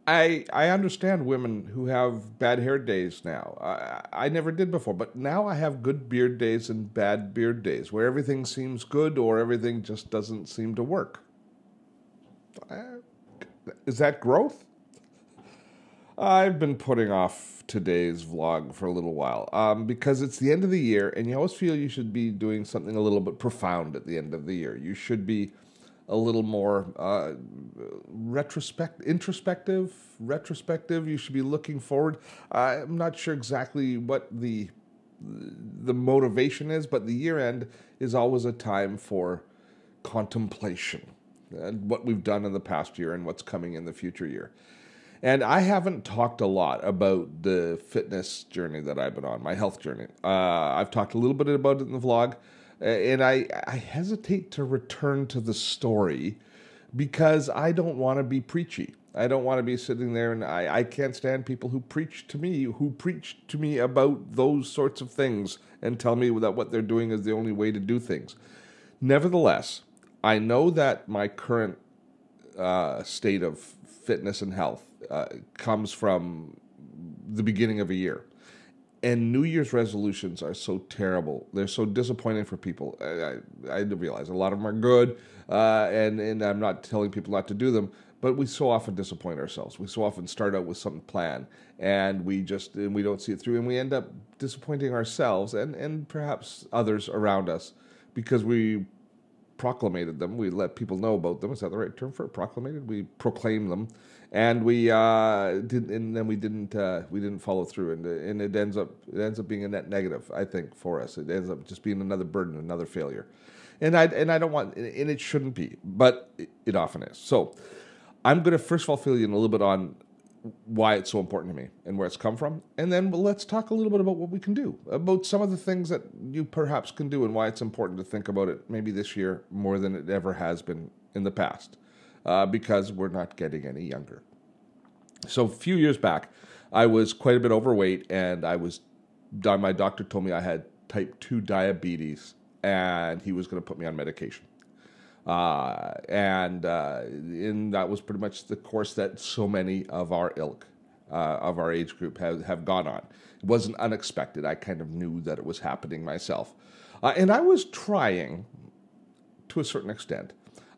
I understand women who have bad hair days now. I never did before, but now I have good beard days and bad beard days where everything seems good or everything just doesn't seem to work. Uh, Is that growth? I've been putting off today's vlog for a little while because it's the end of the year, and you always feel you should be doing something a little bit profound at the end of the year. You should be a little more retrospective. You should be looking forward. I'm not sure exactly what the motivation is, but the year end is always a time for contemplation and what we've done in the past year and what's coming in the future year. And I haven't talked a lot about the fitness journey that I've been on, my health journey. I've talked a little bit about it in the vlog, and I hesitate to return to the story because I don't want to be preachy. I don't want to be sitting there, and I can't stand people who preach to me about those sorts of things and tell me that what they're doing is the only way to do things. Nevertheless, I know that my current state of fitness and health comes from the beginning of a year. And New Year's resolutions are so terrible. They're so disappointing for people. I realize a lot of them are good, and I'm not telling people not to do them, but we so often disappoint ourselves. We so often start out with something planned, and we don't see it through, and we end up disappointing ourselves and perhaps others around us because we proclamated them. We let people know about them. Is that the right term for it? Proclamated? We proclaimed them, and we didn't follow through, and it ends up being a net negative, I think, for us. It ends up just being another burden, another failure, and I don't want, and it shouldn't be, but it often is. So I'm going to first of all fill you in a little bit on why it's so important to me and where it's come from. And then let's talk a little bit about what we can do, about some of the things that you perhaps can do and why it's important to think about it maybe this year more than it ever has been in the past, because we're not getting any younger. So a few years back, I was quite a bit overweight, and my doctor told me I had type 2 diabetes, and he was going to put me on medication. And that was pretty much the course that so many of our ilk, of our age group, have gone on. It wasn't unexpected. I kind of knew that it was happening myself. And I was trying, to a certain extent.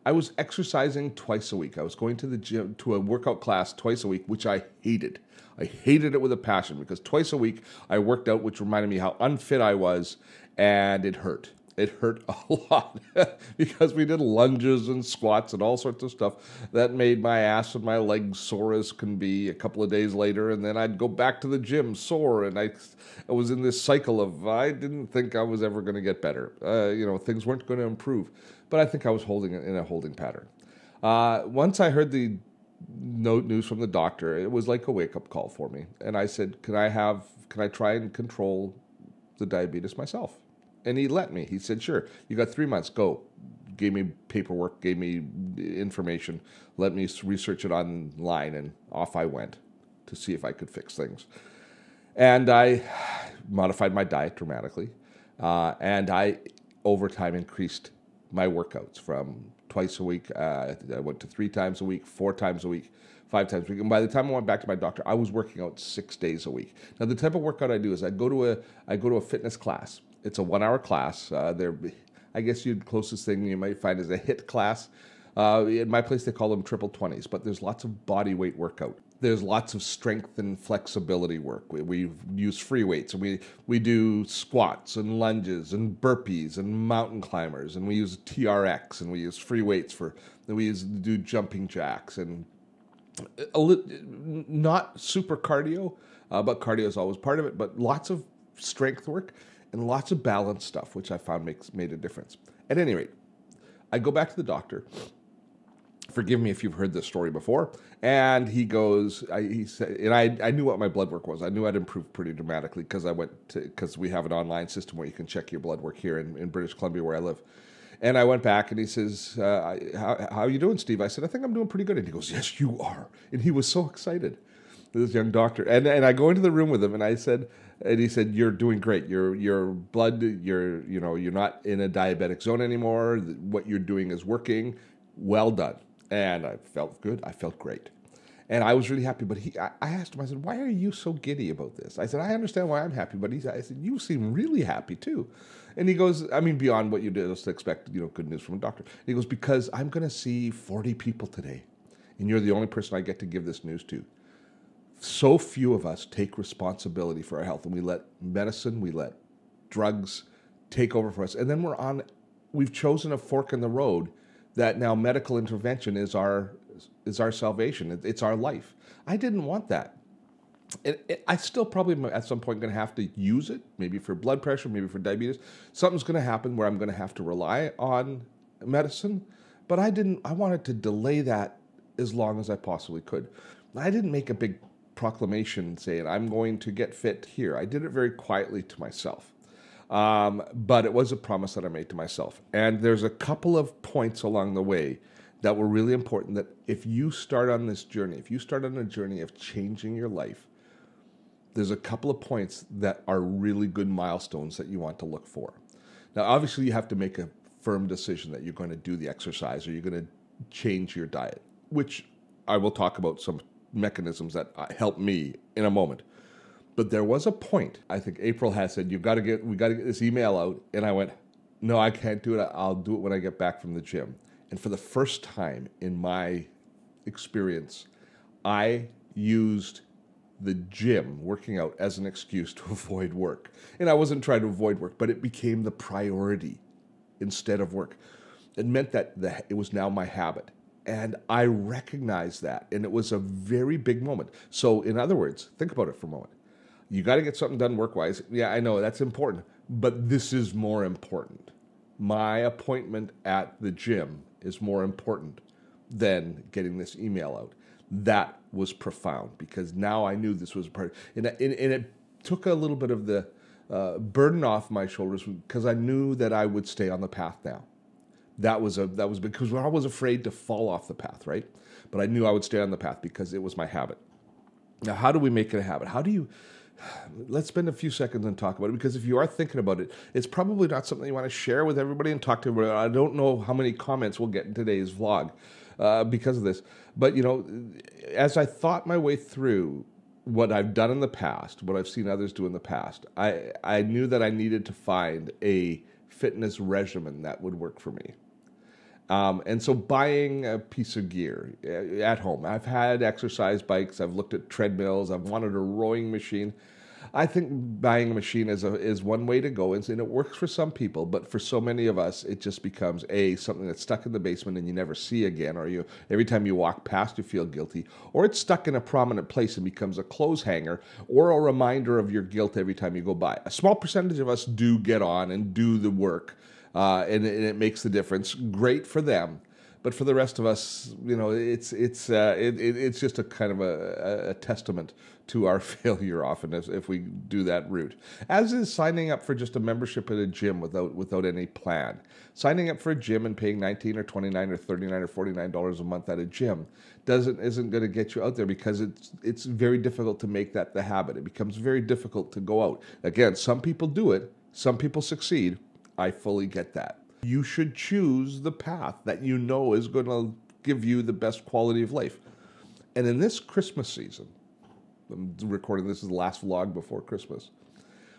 I was exercising twice a week. I was going to the gym, to a workout class twice a week, which I hated. I hated it with a passion because twice a week I worked out, which reminded me how unfit I was, and it hurt. It hurt a lot because we did lunges and squats and all sorts of stuff that made my ass and my legs sore as can be a couple of days later. And then I'd go back to the gym sore, and I was in this cycle of I didn't think I was ever going to get better. Things weren't going to improve. But I think I was in a holding pattern. Once I heard the news from the doctor, it was like a wake-up call for me. And I said, can I try and control the diabetes myself? And he let me. He said, sure, you got 3 months, go. Gave me paperwork, gave me information, let me research it online, and off I went to see if I could fix things. And I modified my diet dramatically, and I, over time, increased my workouts from twice a week. I went to 3 times a week, 4 times a week, 5 times a week. And by the time I went back to my doctor, I was working out 6 days a week. Now, the type of workout I do is I go to a fitness class. It's a 1-hour class. I guess the closest thing you might find is a HIIT class. In my place, they call them triple 20s, but there's lots of body weight workout. There's lots of strength and flexibility work. We use free weights, and we do squats and lunges and burpees and mountain climbers, and we use TRX, and we use free weights do jumping jacks, and not super cardio, but cardio is always part of it, but lots of strength work and lots of balance stuff, which I found made a difference. At any rate, I go back to the doctor. Forgive me if you've heard this story before. And he goes, he said, and I knew what my blood work was. I knew I'd improved pretty dramatically because we have an online system where you can check your blood work here in British Columbia where I live. And I went back, and he says, how are you doing, Steve? I said, I think I'm doing pretty good. And he goes, yes, you are. And he was so excited, this young doctor. And I go into the room with him, and he said, you're doing great. Your blood, you're not in a diabetic zone anymore. What you're doing is working. Well done. And I felt good. I felt great. And I was really happy. But I asked him, I said, why are you so giddy about this? I said, I understand why I'm happy. But I said, you seem really happy too. And he goes, I mean, beyond what you just expect, good news from a doctor. And he goes, because I'm going to see 40 people today. And you're the only person I get to give this news to. So few of us take responsibility for our health. And we let medicine, we let drugs take over for us. And then we've chosen a fork in the road that now medical intervention is our salvation. It's our life. I didn't want that. I still probably at some point going to have to use it, maybe for blood pressure, maybe for diabetes. Something's going to happen where I'm going to have to rely on medicine. But I wanted to delay that as long as I possibly could. I didn't make a big proclamation saying I'm going to get fit here. I did it very quietly to myself. But it was a promise that I made to myself. And there's a couple of points along the way that were really important, that if you start on this journey, if you start on a journey of changing your life, there's a couple of points that are really good milestones that you want to look for. Now, obviously, you have to make a firm decision that you're going to do the exercise or you're going to change your diet, which I will talk about some mechanisms that help me in a moment. But there was a point, I think April has said, we got to get this email out. And I went, no, I can't do it. I'll do it when I get back from the gym. And for the first time in my experience, I used the gym, working out, as an excuse to avoid work. And I wasn't trying to avoid work, but it became the priority instead of work. It meant that it was now my habit. And I recognized that. And it was a very big moment. So in other words, think about it for a moment. You got to get something done work-wise. Yeah, I know that's important, but this is more important. My appointment at the gym is more important than getting this email out. That was profound because now I knew this was a part. And it took a little bit of the burden off my shoulders because I knew that I would stay on the path now. That was because I was afraid to fall off the path, right? But I knew I would stay on the path because it was my habit. Now, how do we make it a habit? Let's spend a few seconds and talk about it, because if you are thinking about it, it's probably not something you want to share with everybody and talk to everybody. I don't know how many comments we'll get in today's vlog because of this. But, as I thought my way through what I've done in the past, what I've seen others do in the past, I knew that I needed to find a fitness regimen that would work for me. And so buying a piece of gear at home. I've had exercise bikes. I've looked at treadmills. I've wanted a rowing machine. I think buying a machine is one way to go, and it works for some people. But for so many of us, it just becomes something that's stuck in the basement and you never see again, or every time you walk past, you feel guilty, or it's stuck in a prominent place and becomes a clothes hanger or a reminder of your guilt every time you go by. A small percentage of us do get on and do the work. And it makes the difference. Great for them, but for the rest of us, it's just a kind of a testament to our failure often if we do that route. As is signing up for just a membership at a gym without any plan. Signing up for a gym and paying $19 or $29 or $39 or $49 a month at a gym isn't going to get you out there, because it's very difficult to make that the habit. It becomes very difficult to go out. Again, some people do it, some people succeed. I fully get that. You should choose the path that you know is going to give you the best quality of life. And in this Christmas season, I'm recording this is the last vlog before Christmas,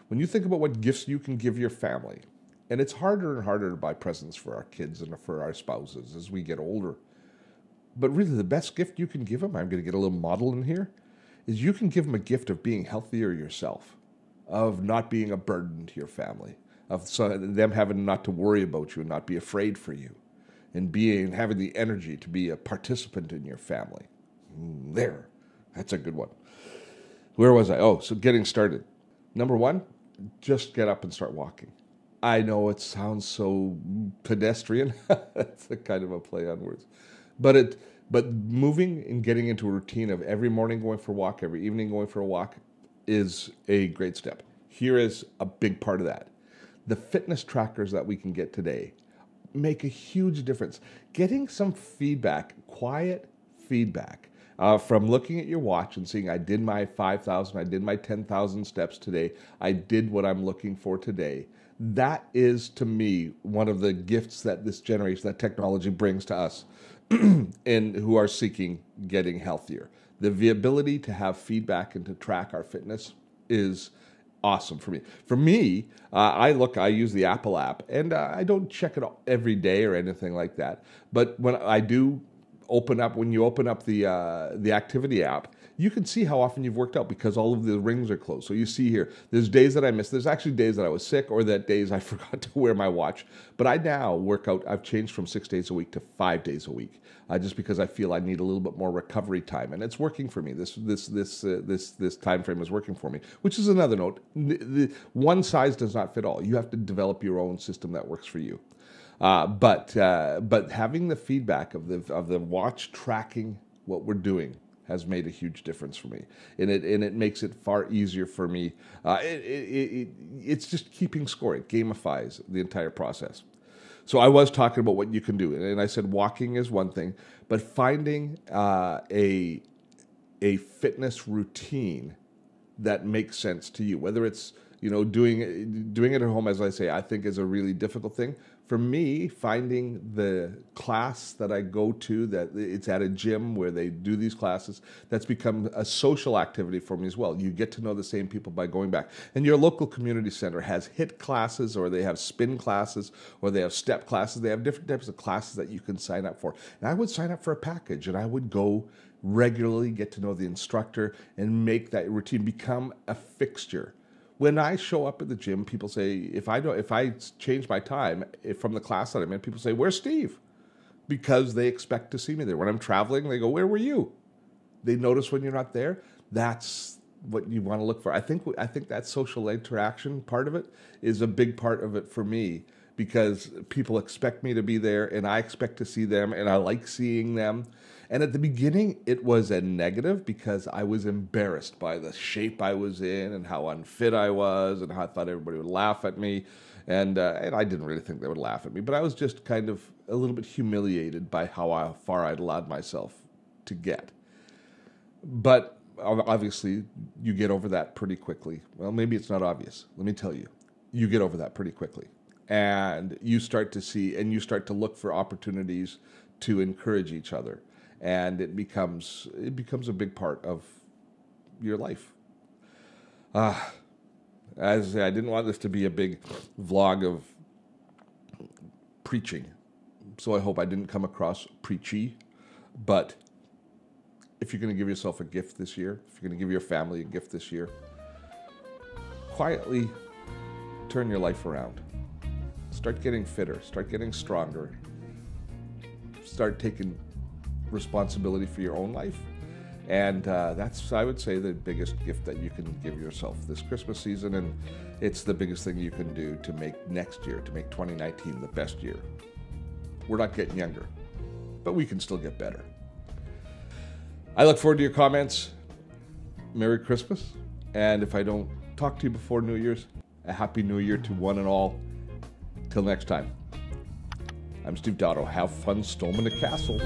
when you think about what gifts you can give your family, and it's harder and harder to buy presents for our kids and for our spouses as we get older. But really the best gift you can give them, I'm going to get a little model in here, is you can give them a gift of being healthier yourself, of not being a burden to your family, of them having not to worry about you and not be afraid for you, and having the energy to be a participant in your family. That's a good one. Where was I? So getting started. Number one, just get up and start walking. I know it sounds so pedestrian. That's a kind of a play on words. But moving and getting into a routine of every morning going for a walk, every evening going for a walk is a great step. Here is a big part of that. The fitness trackers that we can get today make a huge difference. Getting some feedback, quiet feedback, from looking at your watch and seeing I did my 5,000, I did my 10,000 steps today, I did what I'm looking for today. That is, to me, one of the gifts that this generation, that technology brings to us. and who are seeking getting healthier. The ability to have feedback and to track our fitness is awesome for me. For me, I use the Apple app, and I don't check it every day or anything like that. But when I do when you open up the activity app, you can see how often you've worked out because all of the rings are closed. So you see here, there's days that I missed. There's actually days that I was sick or that days I forgot to wear my watch. But I now work out. I've changed from 6 days a week to 5 days a week, just because I feel I need a little bit more recovery time, and it's working for me. This time frame is working for me. Which is another note. One size does not fit all. You have to develop your own system that works for you. But having the feedback of the watch tracking what we're doing has made a huge difference for me, and it makes it far easier for me. It's just keeping score. It gamifies the entire process. So I was talking about what you can do, and I said walking is one thing, but finding a fitness routine that makes sense to you, whether it's doing it at home, as I say, I think is a really difficult thing. For me, finding the class that I go to, that it's at a gym where they do these classes, that's become a social activity for me as well. You get to know the same people by going back. And your local community center has HIIT classes, or they have spin classes, or they have step classes. They have different types of classes that you can sign up for. And I would sign up for a package, and I would go regularly, get to know the instructor, and make that routine become a fixture. When I show up at the gym, people say, if I change my time from the class that I'm in, people say, "Where's Steve?" Because they expect to see me there. When I'm traveling, they go, "Where were you?" They notice when you're not there. That's what you want to look for. I think that social interaction part of it is a big part of it for me, because people expect me to be there, and I expect to see them, and I like seeing them. And at the beginning, it was a negative because I was embarrassed by the shape I was in and how unfit I was and how I thought everybody would laugh at me. And I didn't really think they would laugh at me, but I was just kind of a little bit humiliated by how far I'd allowed myself to get. But obviously, you get over that pretty quickly. Well, maybe it's not obvious. Let me tell you. You get over that pretty quickly. And you start to see, and you start to look for opportunities to encourage each other. And it becomes a big part of your life. As I say, I didn't want this to be a big vlog of preaching, so I hope I didn't come across preachy. But if you're going to give yourself a gift this year, if you're going to give your family a gift this year, quietly turn your life around. Start getting fitter. Start getting stronger. Start taking responsibility for your own life. And that's, I would say, the biggest gift that you can give yourself this Christmas season. And it's the biggest thing you can do to make next year, to make 2019 the best year. We're not getting younger, but we can still get better. I look forward to your comments. Merry Christmas. And if I don't talk to you before New Year's, a Happy New Year to one and all. Till next time. I'm Steve Dotto. Have fun storming the castle.